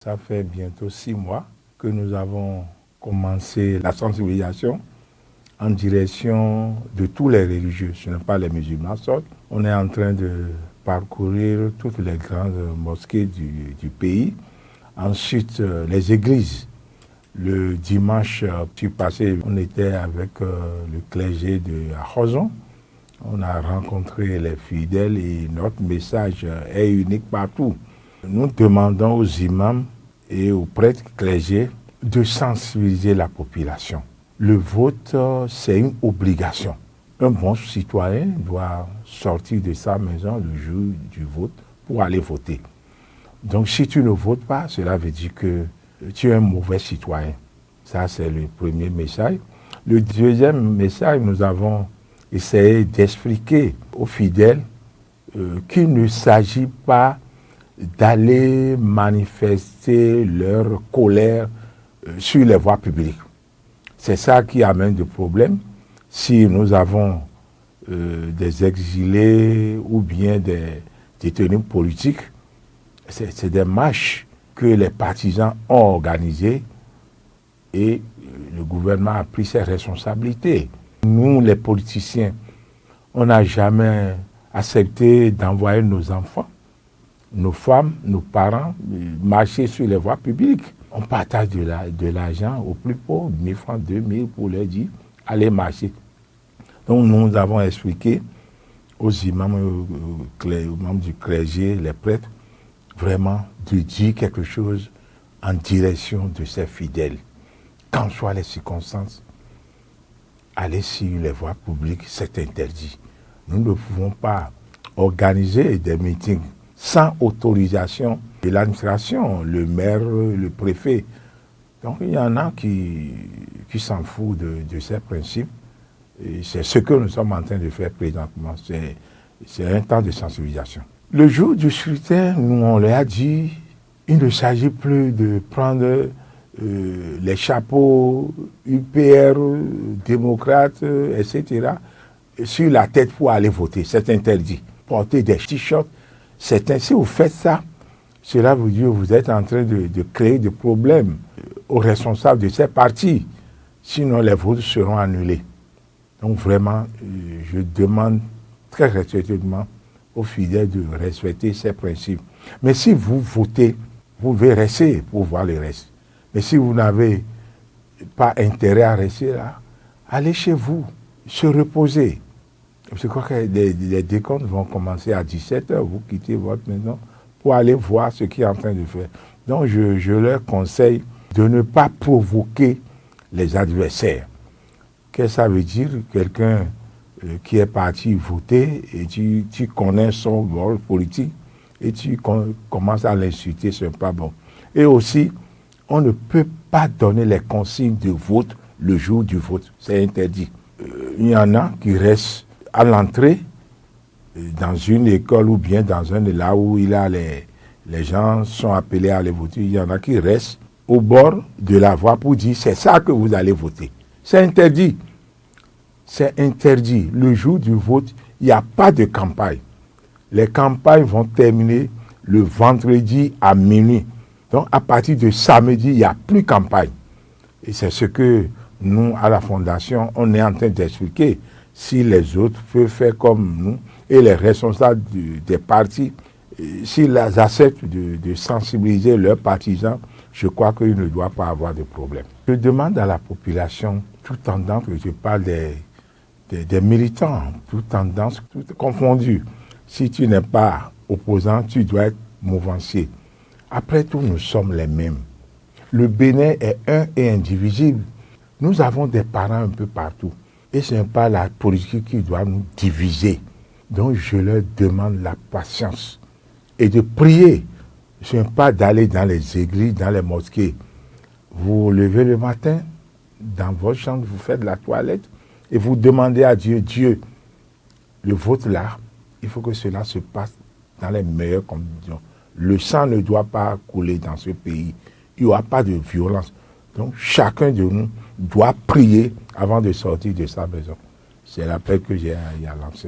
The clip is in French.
Ça fait bientôt 6 mois que nous avons commencé la sensibilisation en direction de tous les religieux, ce n'est pas les musulmans seuls. On est en train de parcourir toutes les grandes mosquées du pays. Ensuite, les églises. Le dimanche passé, on était avec le clergé de Khozon. On a rencontré les fidèles et notre message est unique partout. Nous demandons aux imams et aux prêtres clergés de sensibiliser la population. Le vote, c'est une obligation. Un bon citoyen doit sortir de sa maison le jour du vote pour aller voter. Donc si tu ne votes pas, cela veut dire que tu es un mauvais citoyen. Ça, c'est le premier message. Le deuxième message, nous avons essayé d'expliquer aux fidèles qu'il ne s'agit pas d'aller manifester leur colère sur les voies publiques. C'est ça qui amène des problèmes. Si nous avons des exilés ou bien des détenus politiques, c'est des marches que les partisans ont organisées et le gouvernement a pris ses responsabilités. Nous, les politiciens, on n'a jamais accepté d'envoyer nos enfants, nos femmes, nos parents marcher sur les voies publiques. On partage de l'argent aux plus pauvres, 1000 francs, 2000 pour leur dire allez marcher. Donc nous avons expliqué aux imams, aux membres du clergé, les prêtres, vraiment de dire quelque chose en direction de ces fidèles. Qu'en soient les circonstances, aller sur les voies publiques, c'est interdit. Nous ne pouvons pas organiser des meetings sans autorisation de l'administration, le maire, le préfet. Donc il y en a qui s'en foutent de ces principes. Et c'est ce que nous sommes en train de faire présentement. C'est un temps de sensibilisation. Le jour du scrutin, nous on leur a dit, il ne s'agit plus de prendre les chapeaux UPR, démocrates, etc., sur la tête pour aller voter. C'est interdit. Porter des t-shirts, si vous faites ça, cela veut dire que vous êtes en train de créer des problèmes aux responsables de ces partis. Sinon, les votes seront annulés. Donc vraiment, je demande très respectueusement aux fidèles de respecter ces principes. Mais si vous votez, vous devez rester pour voir le reste. Mais si vous n'avez pas intérêt à rester là, allez chez vous, se reposer. Je crois que les décomptes vont commencer à 17h. Vous quittez votre maison pour aller voir ce qu'il est en train de faire. Donc je leur conseille de ne pas provoquer les adversaires. Qu'est-ce que ça veut dire? Quelqu'un qui est parti voter et tu connais son rôle politique et tu commences à l'insulter, ce n'est pas bon. Et aussi, on ne peut pas donner les consignes de vote le jour du vote. C'est interdit. Il y en a qui restent à l'entrée dans une école ou bien dans un là où les gens sont appelés à aller voter. Il y en a qui restent au bord de la voie pour dire c'est ça que vous allez voter. C'est interdit. C'est interdit. Le jour du vote, il n'y a pas de campagne. Les campagnes vont terminer le vendredi à minuit. Donc, à partir de samedi, il n'y a plus de campagne. Et c'est ce que nous, à la Fondation, on est en train d'expliquer. Si les autres peuvent faire comme nous, et les responsables des partis, s'ils acceptent de sensibiliser leurs partisans, je crois qu'ils ne doivent pas avoir de problème. Je demande à la population, toute tendance, je parle des militants, toute tendance, tout confondu. Si tu n'es pas opposant, tu dois être mouvancier. Après tout, nous sommes les mêmes. Le Bénin est un et indivisible. Nous avons des parents un peu partout. Et ce n'est pas la politique qui doit nous diviser. Donc je leur demande la patience et de prier. Ce n'est pas d'aller dans les églises, dans les mosquées. Vous vous levez le matin, dans votre chambre, vous faites la toilette et vous demandez à Dieu, Dieu, le vote là, il faut que cela se passe dans les meilleures conditions. Le sang ne doit pas couler dans ce pays. Il n'y aura pas de violence. Donc, chacun de nous doit prier avant de sortir de sa maison. C'est l'appel que j'ai à lancer.